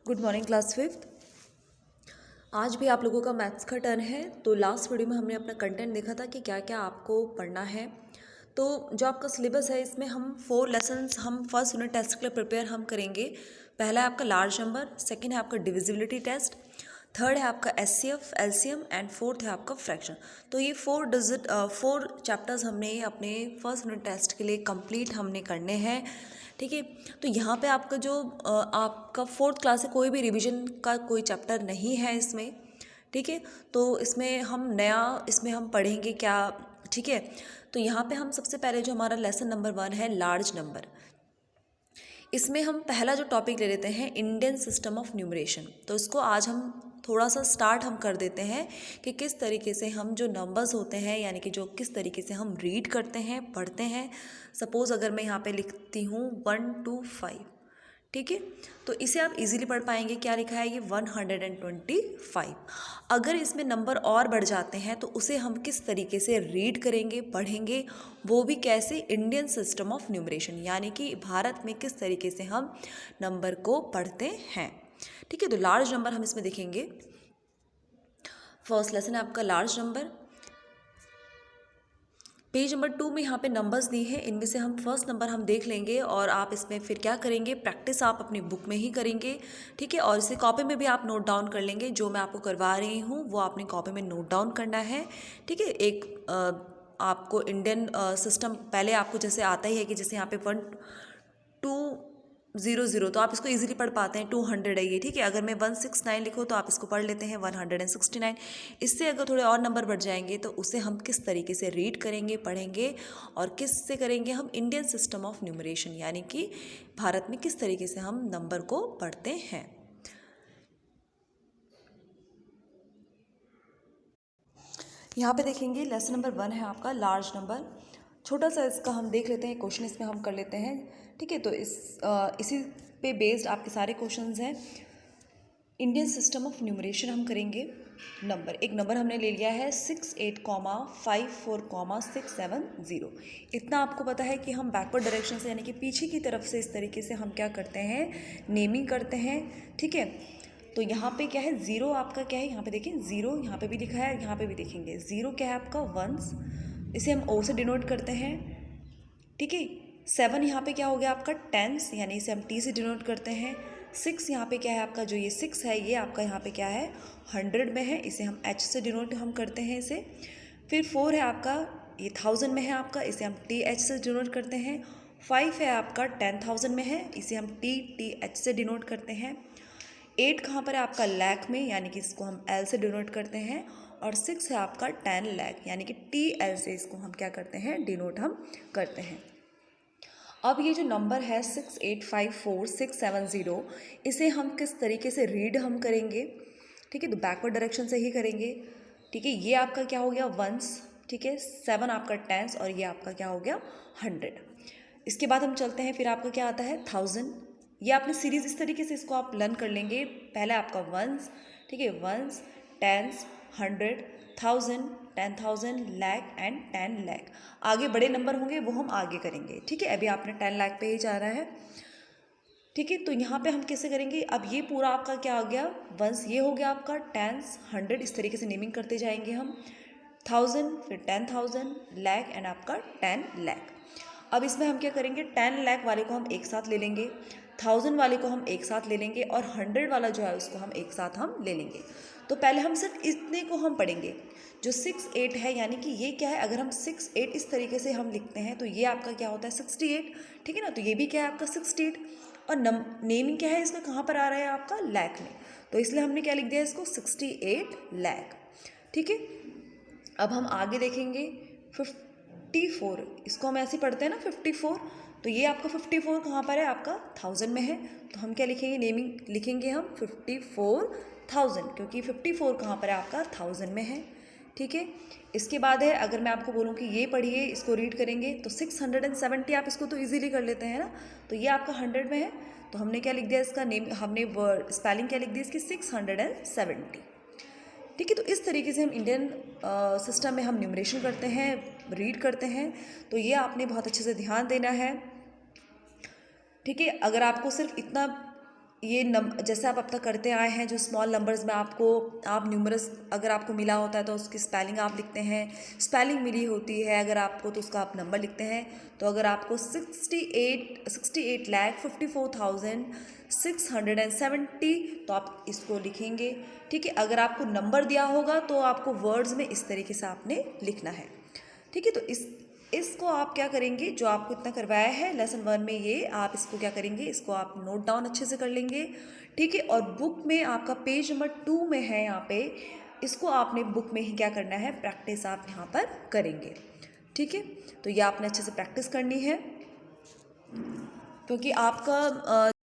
Good morning class fifth. आज भी आप लोगों का मैथ्स का टर्न है। तो लास्ट वीडियो में हमने अपना कंटेंट देखा था कि क्या क्या आपको पढ़ना है। तो जो आपका सिलेबस है इसमें हम 4 लेसन्स हम फर्स्ट यूनिट टेस्ट के लिए प्रिपेयर हम करेंगे। पहला है आपका लार्ज नंबर, सेकंड है आपका डिविजिबिलिटी टेस्ट, थर्ड है आपका एचसीएफ, एलसीएम एंड फोर्थ है आपका फ्रैक्शन। तो ये 4 चैप्टर्स हमने अपने फर्स्ट यूनिट टेस्ट के लिए कंप्लीट हमने करने हैं। ठीक है, तो यहाँ पे आपका जो आपका फोर्थ क्लास से कोई भी रिवीजन का कोई चैप्टर नहीं है इसमें। ठीक है, तो इसमें हम पढ़ेंगे क्या। ठीक है, तो यहाँ पे हम सबसे पहले जो हमारा लेसन नंबर 1 है लार्ज नंबर, इसमें हम पहला जो टॉपिक ले लेते हैं इंडियन सिस्टम ऑफ न्यूमरेशन। तो इसको आज हम थोड़ा सा स्टार्ट हम कर देते हैं कि किस तरीके से हम जो नंबर्स होते हैं यानी कि जो किस तरीके से हम रीड करते हैं, पढ़ते हैं। सपोज़ अगर मैं यहाँ पे लिखती हूँ 1 to 5, ठीक है, तो इसे आप इजीली पढ़ पाएंगे। क्या लिखा है ये 125। अगर इसमें नंबर और बढ़ जाते हैं तो उसे हम किस तरीके से रीड करेंगे, पढ़ेंगे, वो भी कैसे, इंडियन सिस्टम ऑफ न्यूमरेशन यानी कि भारत में किस तरीके से हम नंबर को पढ़ते हैं। ठीक है, तो लार्ज नंबर हम इसमें देखेंगे। फर्स्ट लेसन है आपका लार्ज नंबर। पेज नंबर 2 में यहाँ पे नंबर्स दी हैं, इनमें से हम फर्स्ट नंबर हम देख लेंगे और आप इसमें फिर क्या करेंगे, प्रैक्टिस आप अपनी बुक में ही करेंगे। ठीक है, और इसे कॉपी में भी आप नोट डाउन कर लेंगे। जो मैं आपको करवा रही हूँ वो आपने कॉपी में नोट डाउन करना है। ठीक है, आपको इंडियन सिस्टम पहले आपको जैसे आता ही है कि जैसे यहाँ पे 1200, तो आप इसको इजीली पढ़ पाते हैं। 200 है ये। ठीक है, अगर मैं 169 लिखूँ तो आप इसको पढ़ लेते हैं 169। इससे अगर थोड़े और नंबर बढ़ जाएंगे तो उसे हम किस तरीके से रीड करेंगे, पढ़ेंगे और किस से करेंगे, हम इंडियन सिस्टम ऑफ न्यूमरेशन यानी कि भारत में किस तरीके से हम नंबर को पढ़ते हैं। यहाँ पे देखेंगे लेसन नंबर 1 है आपका लार्ज नंबर। छोटा सा इसका हम देख लेते हैं, क्वेश्चन इसमें हम कर लेते हैं। ठीक है, तो इसी पे बेस्ड आपके सारे क्वेश्चंस हैं। इंडियन सिस्टम ऑफ न्यूमरेशन हम करेंगे। एक नंबर हमने ले लिया है 68,54,670। इतना आपको पता है कि हम बैकवर्ड डायरेक्शन से यानी कि पीछे की तरफ से इस तरीके से हम क्या करते हैं, नेमिंग करते हैं। ठीक है, तो यहाँ पे क्या है, ज़ीरो आपका क्या है, यहाँ पे देखिए ज़ीरो यहाँ पे भी लिखा है, यहाँ पे भी देखेंगे ज़ीरो क्या है आपका वंस, इसे हम ओ से डिनोट करते हैं। ठीक है, 7 यहाँ पे क्या हो गया आपका टेंस यानी इसे हम टी से डिनोट करते हैं। 6 यहाँ पे क्या है आपका, जो ये 6 है ये आपका यहाँ पे क्या है 100 में है, इसे हम एच से डिनोट हम करते हैं इसे। फिर 4 है आपका ये 1000 में है आपका, इसे हम टी एच से डिनोट करते हैं। 5 है आपका 10,000 में है, इसे हम टी एच से डिनोट करते हैं। 8 कहाँ पर है आपका लाख में यानी कि इसको हम एल से डिनोट करते हैं। और 6 है आपका 10 लाख यानी कि टी एल से इसको हम क्या करते हैं, डिनोट हम करते हैं। अब ये जो नंबर है 6854,670, इसे हम किस तरीके से रीड हम करेंगे। ठीक है, तो बैकवर्ड डायरेक्शन से ही करेंगे। ठीक है, ये आपका क्या हो गया वंस। ठीक है, 7 आपका टेंस और ये आपका क्या हो गया 100। इसके बाद हम चलते हैं, फिर आपका क्या आता है 1000। ये आपने सीरीज इस तरीके से इसको आप लर्न कर लेंगे। पहला आपका वंस, ठीक है, ones, tens, 100, 1000, 10,000, lakh and 10 lakh. आगे बड़े नंबर होंगे वो हम आगे करेंगे। ठीक है, अभी आपने 10 लाख पे ही जा रहा है। ठीक है, तो यहाँ पे हम कैसे करेंगे, अब ये पूरा आपका क्या आ गया वंस, ये हो गया आपका टेंस, 100, इस तरीके से नेमिंग करते जाएंगे हम। 1000, फिर 10,000, लाख एंड आपका 10 लाख। अब इसमें हम क्या करेंगे, 10 लाख वाले को हम एक साथ ले लेंगे, 1000 वाले को हम एक साथ ले लेंगे और 100 वाला जो है उसको हम एक साथ हम ले लेंगे। तो पहले हम सिर्फ इतने को हम पढ़ेंगे। जो 68 है यानी कि ये क्या है, अगर हम 68 इस तरीके से हम लिखते हैं तो ये आपका क्या होता है 68। ठीक है ना, तो ये भी क्या है आपका 68। और नेमिंग क्या है इसका, कहाँ पर आ रहा है आपका लाख में, तो इसलिए हमने क्या लिख दिया इसको 68 लाख। ठीक है, अब हम आगे देखेंगे 54, इसको हम ऐसे पढ़ते हैं ना 54, तो ये आपका 54 कहाँ पर है आपका 1000 में है, तो हम क्या लिखेंगे, नेमिंग लिखेंगे हम 54,000 क्योंकि 54 कहाँ पर है आपका 1000 में है। ठीक है, इसके बाद है, अगर मैं आपको बोलूँ कि ये पढ़िए, इसको रीड करेंगे तो 670, आप इसको तो इजीली कर लेते हैं ना, तो ये आपका 100 में है, तो हमने क्या लिख दिया इसका नेम, हमने स्पेलिंग क्या लिख दी इसकी 670। ठीक है, तो इस तरीके से हम इंडियन सिस्टम में हम न्यूमरेशन करते हैं, रीड करते हैं। तो ये आपने बहुत अच्छे से ध्यान देना है। ठीक है, अगर आपको सिर्फ इतना ये जैसे आप अब तक करते आए हैं, जो स्मॉल नंबर्स में आपको आप न्यूमरस अगर आपको मिला होता है तो उसकी स्पेलिंग आप लिखते हैं, स्पेलिंग मिली होती है अगर आपको तो उसका आप नंबर लिखते हैं। तो अगर आपको 68,54,670 तो आप इसको लिखेंगे। ठीक है, अगर आपको नंबर दिया होगा तो आपको वर्ड्स में इस तरीके से आपने लिखना है। ठीक है, तो इसको आप क्या करेंगे, जो आपको इतना करवाया है लेसन 1 में, ये आप इसको क्या करेंगे, इसको आप नोट डाउन अच्छे से कर लेंगे। ठीक है, और बुक में आपका पेज नंबर 2 में है यहाँ पे, इसको आपने बुक में ही क्या करना है, प्रैक्टिस आप यहाँ पर करेंगे। ठीक है, तो ये आपने अच्छे से प्रैक्टिस करनी है, क्योंकि आपका